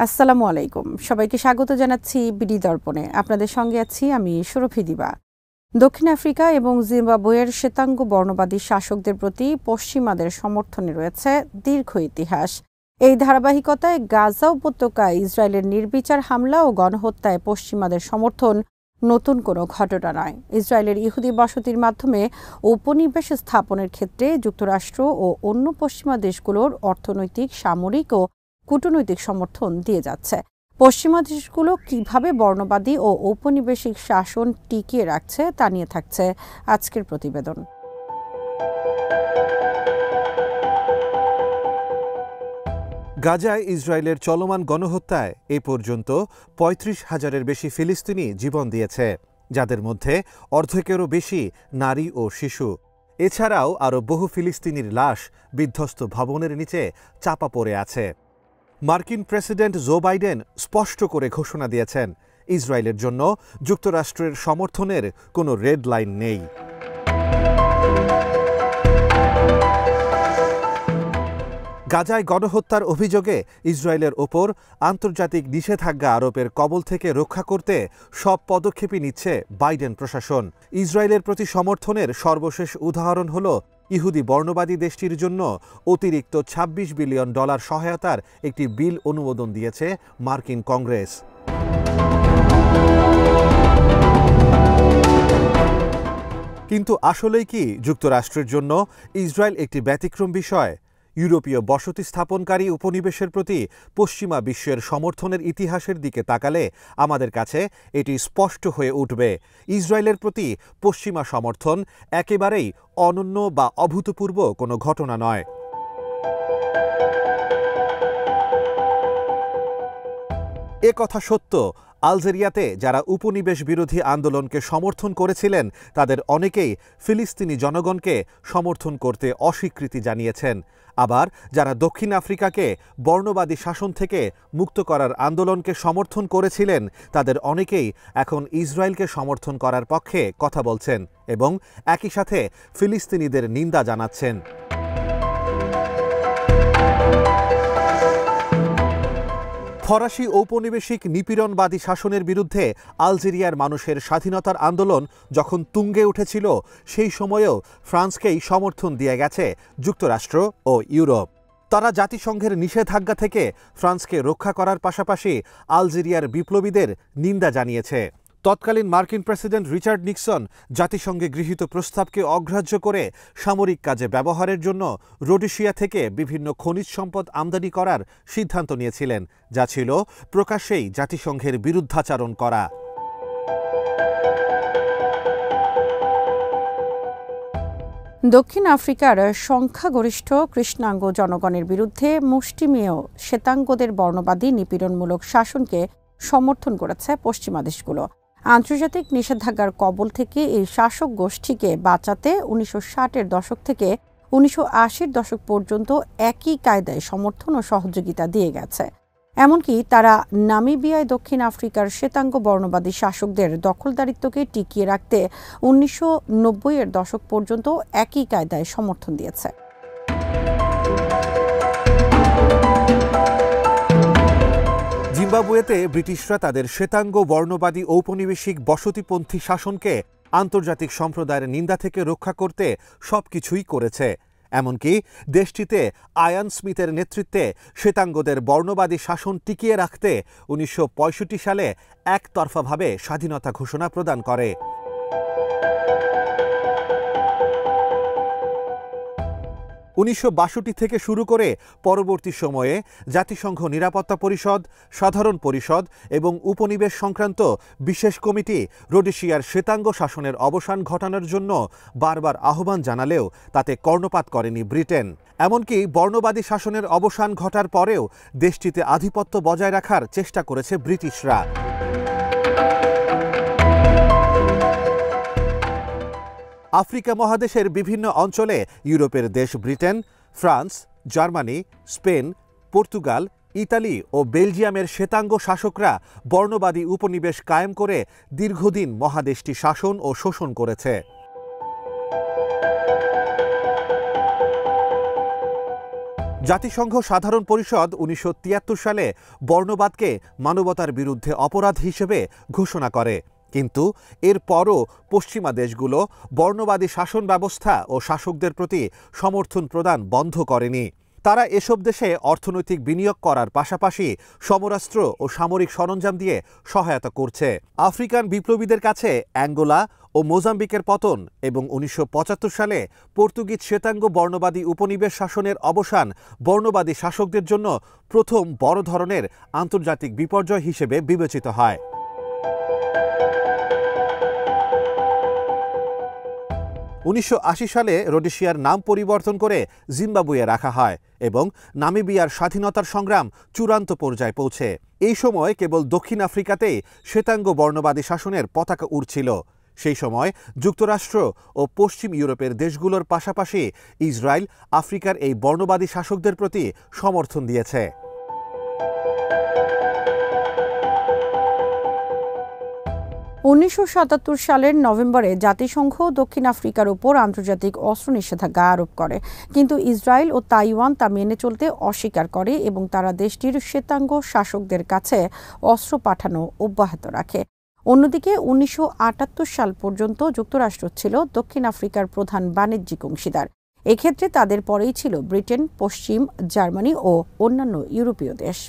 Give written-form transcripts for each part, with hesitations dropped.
আসসালামু আলাইকুম। সবাইকে স্বাগত জানাচ্ছি বিডি দর্পণে। আপনাদের সঙ্গে আছি আমি সুরভি দিবা। দক্ষিণ আফ্রিকা এবং জিম্বাবুয়ের শ্বেতাঙ্গ বর্ণবাদী শাসকদের প্রতি পশ্চিমাদের সমর্থনে রয়েছে দীর্ঘ ইতিহাস। এই ধারাবাহিকতায় গাজা উপত্যকায় ইসরায়েলের নির্বিচার হামলা ও গণহত্যায় পশ্চিমাদের সমর্থন নতুন কোনো ঘটনা নয়। ইসরায়েলের ইহুদি বসতির মাধ্যমে উপনিবেশ স্থাপনের ক্ষেত্রে যুক্তরাষ্ট্র ও অন্য পশ্চিমা দেশগুলোর অর্থনৈতিক, সামরিক ও কূটনৈতিক সমর্থন দিয়ে যাচ্ছে। পশ্চিমা দেশগুলো কিভাবে বর্ণবাদী ও ঔপনিবেশিক শাসন টিকিয়ে রাখছে তা নিয়ে থাকছে আজকের প্রতিবেদন। গাজায় ইসরায়েলের চলমান গণহত্যায় এ পর্যন্ত ৩৫,০০০-এর বেশি ফিলিস্তিনি জীবন দিয়েছে, যাদের মধ্যে অর্ধেকেরও বেশি নারী ও শিশু। এছাড়াও আরও বহু ফিলিস্তিনির লাশ বিধ্বস্ত ভবনের নিচে চাপা পড়ে আছে। মার্কিন প্রেসিডেন্ট জো বাইডেন স্পষ্ট করে ঘোষণা দিয়েছেন, ইসরায়েলের জন্য যুক্তরাষ্ট্রের সমর্থনের কোনো রেড লাইন নেই। গাজায় গণহত্যার অভিযোগে ইসরায়েলের ওপর আন্তর্জাতিক নিষেধাজ্ঞা আরোপের কবল থেকে রক্ষা করতে সব পদক্ষেপই নিচ্ছে বাইডেন প্রশাসন। ইসরায়েলের প্রতি সমর্থনের সর্বশেষ উদাহরণ হল ইহুদি বর্ণবাদী দেশটির জন্য অতিরিক্ত $২৬ বিলিয়ন সহায়তার একটি বিল অনুমোদন দিয়েছে মার্কিন কংগ্রেস। কিন্তু আসলেই কি যুক্তরাষ্ট্রের জন্য ইসরায়েল একটি ব্যতিক্রম বিষয়? ইউরোপীয় বসতি স্থাপনকারী উপনিবেশের প্রতি পশ্চিমা বিশ্বের সমর্থনের ইতিহাসের দিকে তাকালে আমাদের কাছে এটি স্পষ্ট হয়ে উঠবে। ইসরায়েলের প্রতি পশ্চিমা সমর্থন একেবারেই অনন্য বা অভূতপূর্ব কোনো ঘটনা নয়। এ কথা সত্য, আলজেরিয়াতে যারা উপনিবেশ বিরোধী আন্দোলনকে সমর্থন করেছিলেন তাদের অনেকেই ফিলিস্তিনি জনগণকে সমর্থন করতে অস্বীকৃতি জানিয়েছেন। আবার যারা দক্ষিণ আফ্রিকাকে বর্ণবাদী শাসন থেকে মুক্ত করার আন্দোলনকে সমর্থন করেছিলেন তাদের অনেকেই এখন ইসরায়েলকে সমর্থন করার পক্ষে কথা বলছেন এবং একই সাথে ফিলিস্তিনিদের নিন্দা জানাচ্ছেন। ফরাসি ঔপনিবেশিক নিপীড়নবাদী শাসনের বিরুদ্ধে আলজেরিয়ার মানুষের স্বাধীনতার আন্দোলন যখন তুঙ্গে উঠেছিল, সেই সময়েও ফ্রান্সকেই সমর্থন দিয়ে গেছে যুক্তরাষ্ট্র ও ইউরোপ। তারা জাতিসংঘের নিষেধাজ্ঞা থেকে ফ্রান্সকে রক্ষা করার পাশাপাশি আলজেরিয়ার বিপ্লবীদের নিন্দা জানিয়েছে। তৎকালীন মার্কিন প্রেসিডেন্ট রিচার্ড নিক্সন জাতিসংঘে গৃহীত প্রস্তাবকে অগ্রাহ্য করে সামরিক কাজে ব্যবহারের জন্য রোডেশিয়া থেকে বিভিন্ন খনিজ সম্পদ আমদানি করার সিদ্ধান্ত নিয়েছিলেন, যা ছিল প্রকাশ্যেই জাতিসংঘের বিরুদ্ধাচরণ করা। দক্ষিণ আফ্রিকার সংখ্যাগরিষ্ঠ কৃষ্ণাঙ্গ জনগণের বিরুদ্ধে মুষ্টিমেয় শ্বেতাঙ্গদের বর্ণবাদী নিপীড়নমূলক শাসনকে সমর্থন করেছে পশ্চিমা দেশগুলো। আন্তর্জাতিক নিষেধাজ্ঞার কবল থেকে এই শাসক গোষ্ঠীকে বাঁচাতে ১৯৬০-এর দশক থেকে ১৯৮০-এর দশক পর্যন্ত একই কায়দায় সমর্থন ও সহযোগিতা দিয়ে গেছে। এমনকি তারা নামিবিয়ায় দক্ষিণ আফ্রিকার শ্বেতাঙ্গ বর্ণবাদী শাসকদের দখলদারিত্বকে টিকিয়ে রাখতে ১৯৯০-এর দশক পর্যন্ত একই কায়দায় সমর্থন দিয়েছে। জিম্বাবুয়েতে ব্রিটিশরা তাদের শ্বেতাঙ্গ বর্ণবাদী ঔপনিবেশিক বসতিপন্থী শাসনকে আন্তর্জাতিক সম্প্রদায়ের নিন্দা থেকে রক্ষা করতে সবকিছুই করেছে। এমনকি দেশটিতে আয়ান স্মিথের নেতৃত্বে শ্বেতাঙ্গদের বর্ণবাদী শাসন টিকিয়ে রাখতে ১৯৬৫ সালে একতরফাভাবে স্বাধীনতা ঘোষণা প্রদান করে। ১৯৬২ থেকে শুরু করে পরবর্তী সময়ে জাতিসংঘ নিরাপত্তা পরিষদ, সাধারণ পরিষদ এবং উপনিবেশ সংক্রান্ত বিশেষ কমিটি রোডেশিয়ার শ্বেতাঙ্গ শাসনের অবসান ঘটানোর জন্য বারবার আহ্বান জানালেও তাতে কর্ণপাত করেনি ব্রিটেন। এমনকি বর্ণবাদী শাসনের অবসান ঘটার পরেও দেশটিতে আধিপত্য বজায় রাখার চেষ্টা করেছে ব্রিটিশরা। আফ্রিকা মহাদেশের বিভিন্ন অঞ্চলে ইউরোপের দেশ Britain, France, Germany, Spain, Portugal, Italy ও বেলজিয়ামের শ্বেতাঙ্গ শাসকরা বর্ণবাদী উপনিবেশ কায়েম করে দীর্ঘদিন মহাদেশটি শাসন ও শোষণ করেছে। জাতিসংঘ সাধারণ পরিষদ ১৯৭৩ সালে বর্ণবাদকে মানবতার বিরুদ্ধে অপরাধ হিসেবে ঘোষণা করে, কিন্তু এরপরও পশ্চিমা দেশগুলো বর্ণবাদী শাসন ব্যবস্থা ও শাসকদের প্রতি সমর্থন প্রদান বন্ধ করেনি। তারা এসব দেশে অর্থনৈতিক বিনিয়োগ করার পাশাপাশি সমরাস্ত্র ও সামরিক সরঞ্জাম দিয়ে সহায়তা করছে। আফ্রিকান বিপ্লবীদের কাছে অ্যাঙ্গোলা ও মোজাম্বিকের পতন এবং ১৯৭৫ সালে পর্তুগিজ শ্বেতাঙ্গ বর্ণবাদী উপনিবেশ শাসনের অবসান বর্ণবাদী শাসকদের জন্য প্রথম বড় ধরনের আন্তর্জাতিক বিপর্যয় হিসেবে বিবেচিত হয়। ১৯৮০ সালে রোডেশিয়ার নাম পরিবর্তন করে জিম্বাবুয়ে রাখা হয় এবং নামিবিয়ার স্বাধীনতার সংগ্রাম চূড়ান্ত পর্যায়ে পৌঁছে। এই সময় কেবল দক্ষিণ আফ্রিকাতেই শ্বেতাঙ্গ বর্ণবাদী শাসনের পতাকা উড়ছিল। সেই সময় যুক্তরাষ্ট্র ও পশ্চিম ইউরোপের দেশগুলোর পাশাপাশি ইসরায়েল আফ্রিকার এই বর্ণবাদী শাসকদের প্রতি সমর্থন দিয়েছে। ১৯৭৭ সালের নভেম্বরে জাতিসংঘ দক্ষিণ আফ্রিকার উপর আন্তর্জাতিক অস্ত্র নিষেধাজ্ঞা আরোপ করে, কিন্তু ইসরায়েল ও তাইওয়ান তা মেনে চলতে অস্বীকার করে এবং তারা দেশটির শ্বেতাঙ্গ শাসকদের কাছে অস্ত্র পাঠানো অব্যাহত রাখে। অন্যদিকে ১৯৭৮ সাল পর্যন্ত যুক্তরাষ্ট্র ছিল দক্ষিণ আফ্রিকার প্রধান বাণিজ্যিক অংশীদার। এক্ষেত্রে তাদের পরেই ছিল ব্রিটেন, পশ্চিম জার্মানি ও অন্যান্য ইউরোপীয় দেশ।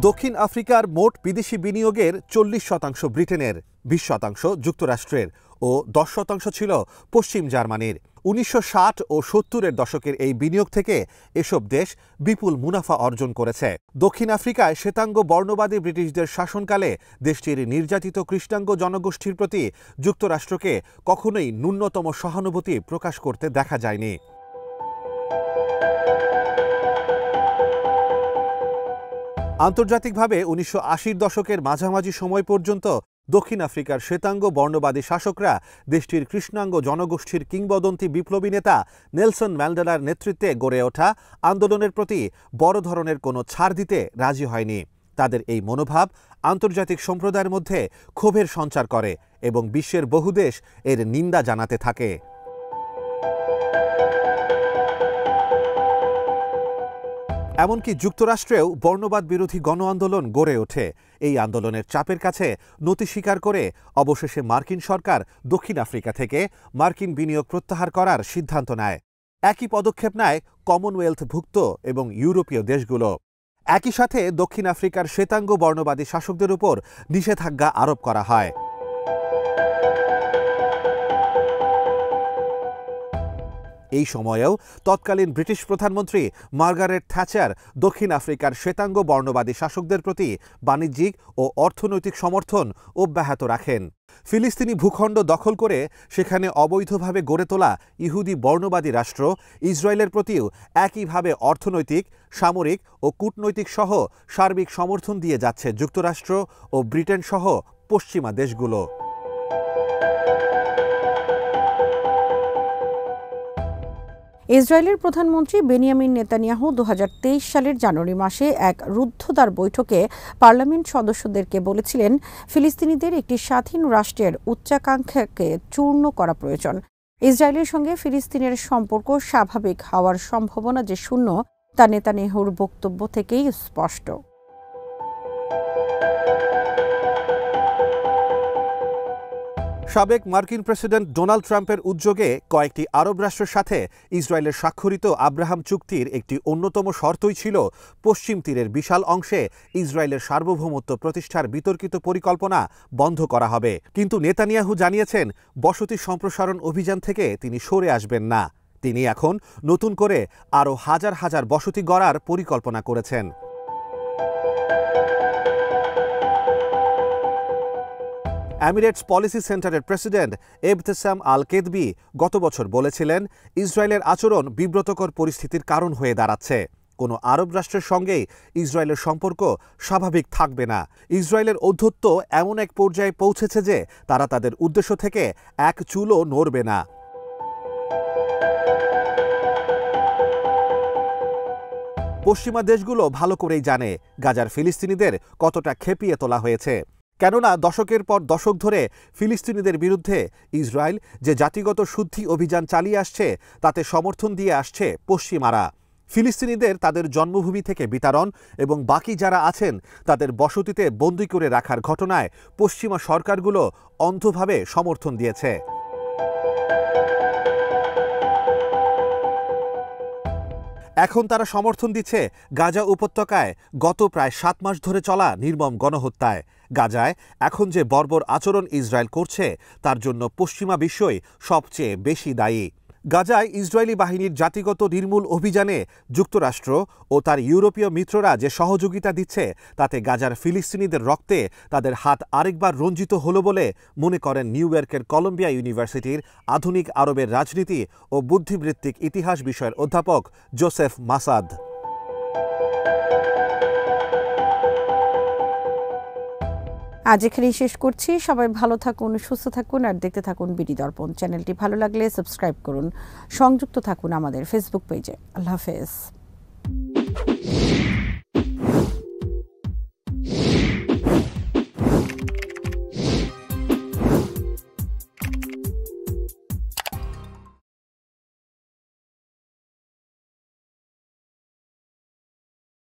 দক্ষিণ আফ্রিকার মোট বিদেশি বিনিয়োগের ৪০% ব্রিটেনের, ২০% যুক্তরাষ্ট্রের ও ১০% ছিল পশ্চিম জার্মানির। ১৯৬০ ও ৭০-এর দশকের এই বিনিয়োগ থেকে এসব দেশ বিপুল মুনাফা অর্জন করেছে। দক্ষিণ আফ্রিকায় শ্বেতাঙ্গ বর্ণবাদী ব্রিটিশদের শাসনকালে দেশটির নির্যাতিত কৃষ্ণাঙ্গ জনগোষ্ঠীর প্রতি যুক্তরাষ্ট্রকে কখনোই ন্যূনতম সহানুভূতি প্রকাশ করতে দেখা যায়নি। আন্তর্জাতিকভাবে ১৯৮০-র দশকের মাঝামাঝি সময় পর্যন্ত দক্ষিণ আফ্রিকার শ্বেতাঙ্গ বর্ণবাদী শাসকরা দেশটির কৃষ্ণাঙ্গ জনগোষ্ঠীর কিংবদন্তি বিপ্লবী নেতা নেলসন ম্যান্ডেলার নেতৃত্বে গড়ে ওঠা আন্দোলনের প্রতি বড় ধরনের কোনো ছাড় দিতে রাজি হয়নি। তাদের এই মনোভাব আন্তর্জাতিক সম্প্রদায়ের মধ্যে ক্ষোভের সঞ্চার করে এবং বিশ্বের বহু দেশ এর নিন্দা জানাতে থাকে। এমনকি যুক্তরাষ্ট্রেও বর্ণবাদ বিরোধী গণ আন্দোলন গড়ে ওঠে। এই আন্দোলনের চাপের কাছে নতি স্বীকার করে অবশেষে মার্কিন সরকার দক্ষিণ আফ্রিকা থেকে মার্কিন বিনিয়োগ প্রত্যাহার করার সিদ্ধান্ত নেয়। একই পদক্ষেপ নেয় কমনওয়েলথভুক্ত এবং ইউরোপীয় দেশগুলো। একই সাথে দক্ষিণ আফ্রিকার শ্বেতাঙ্গ বর্ণবাদী শাসকদের উপর নিষেধাজ্ঞা আরোপ করা হয়। এই সময়েও তৎকালীন ব্রিটিশ প্রধানমন্ত্রী মার্গারেট থ্যাচার দক্ষিণ আফ্রিকার শ্বেতাঙ্গ বর্ণবাদী শাসকদের প্রতি বাণিজ্যিক ও অর্থনৈতিক সমর্থন অব্যাহত রাখেন। ফিলিস্তিনি ভূখণ্ড দখল করে সেখানে অবৈধভাবে গড়ে তোলা ইহুদি বর্ণবাদী রাষ্ট্র ইসরায়েলের প্রতিও একইভাবে অর্থনৈতিক, সামরিক ও কূটনৈতিক সহ সার্বিক সমর্থন দিয়ে যাচ্ছে যুক্তরাষ্ট্র ও ব্রিটেন সহ পশ্চিমা দেশগুলো। ইসরায়েলের প্রধানমন্ত্রী বেনিয়ামিন নেতানিয়াহু ২০২৩ সালের জানুয়ারি মাসে এক রুদ্ধদ্বার বৈঠকে পার্লামেন্ট সদস্যদেরকে বলেছিলেন, ফিলিস্তিনিদের একটি স্বাধীন রাষ্ট্রের উচ্চাকাঙ্ক্ষাকে চূর্ণ করা প্রয়োজন। ইসরায়েলের সঙ্গে ফিলিস্তিনের সম্পর্ক স্বাভাবিক হওয়ার সম্ভাবনা যে শূন্য, তা নেতানিয়াহুর বক্তব্য থেকেই স্পষ্ট। সাবেক মার্কিন প্রেসিডেন্ট ডোনাল্ড ট্রাম্পের উদ্যোগে কয়েকটি আরব রাষ্ট্রের সাথে ইসরায়েলের স্বাক্ষরিত আব্রাহাম চুক্তির একটি অন্যতম শর্তই ছিল পশ্চিম তীরের বিশাল অংশে ইসরায়েলের সার্বভৌমত্ব প্রতিষ্ঠার বিতর্কিত পরিকল্পনা বন্ধ করা হবে। কিন্তু নেতানিয়াহু জানিয়েছেন, বসতি সম্প্রসারণ অভিযান থেকে তিনি সরে আসবেন না। তিনি এখন নতুন করে আরও হাজার হাজার বসতি গড়ার পরিকল্পনা করেছেন। এমিরেটস পলিসি সেন্টারের প্রেসিডেন্ট এবতেসাম আল কেদবি গত বছর বলেছিলেন, ইসরায়েলের আচরণ বিব্রতকর পরিস্থিতির কারণ হয়ে দাঁড়াচ্ছে। কোনো আরব রাষ্ট্রের সঙ্গেই ইসরায়েলের সম্পর্ক স্বাভাবিক থাকবে না। ইসরায়েলের ঔদ্ধত্য এমন এক পর্যায়ে পৌঁছেছে যে তারা তাদের উদ্দেশ্য থেকে এক চুলও নড়বে না। পশ্চিমা দেশগুলো ভালো করেই জানে গাজার ফিলিস্তিনিদের কতটা খেপিয়ে তোলা হয়েছে। কেননা দশকের পর দশক ধরে ফিলিস্তিনিদের বিরুদ্ধে ইসরায়েল যে জাতিগত শুদ্ধি অভিযান চালিয়ে আসছে তাতে সমর্থন দিয়ে আসছে পশ্চিমারা। ফিলিস্তিনিদের তাদের জন্মভূমি থেকে বিতাড়ন এবং বাকি যারা আছেন তাদের বসতিতে বন্দী করে রাখার ঘটনায় পশ্চিমা সরকারগুলো অন্ধভাবে সমর্থন দিয়েছে। এখন তারা সমর্থন দিচ্ছে গাজা উপত্যকায় গত প্রায় ৭ মাস ধরে চলা নির্মম গণহত্যায়। গাজায় এখন যে বর্বর আচরণ ইসরায়েল করছে তার জন্য পশ্চিমা বিশ্বই সবচেয়ে বেশি দায়ী। গাজায় ইসরায়েলি বাহিনীর জাতিগত নির্মূল অভিযানে যুক্তরাষ্ট্র ও তার ইউরোপীয় মিত্ররা যে সহযোগিতা দিচ্ছে তাতে গাজার ফিলিস্তিনিদের রক্তে তাদের হাত আরেকবার রঞ্জিত হলো বলে মনে করেন নিউ ইয়র্কের কলম্বিয়া ইউনিভার্সিটির আধুনিক আরবের রাজনীতি ও বুদ্ধিবৃত্তিক ইতিহাস বিষয়ের অধ্যাপক জোসেফ মাসাদ। আজ এখানেই শেষ করছি। সবাই ভালো থাকুন, সুস্থ থাকুন আর দেখতে থাকুন বিডি দর্পণ। চ্যানেলটি ভালো লাগলে সাবস্ক্রাইব করুন, সংযুক্ত থাকুন আমাদের ফেসবুক পেজে। আল্লাহ হাফেজ।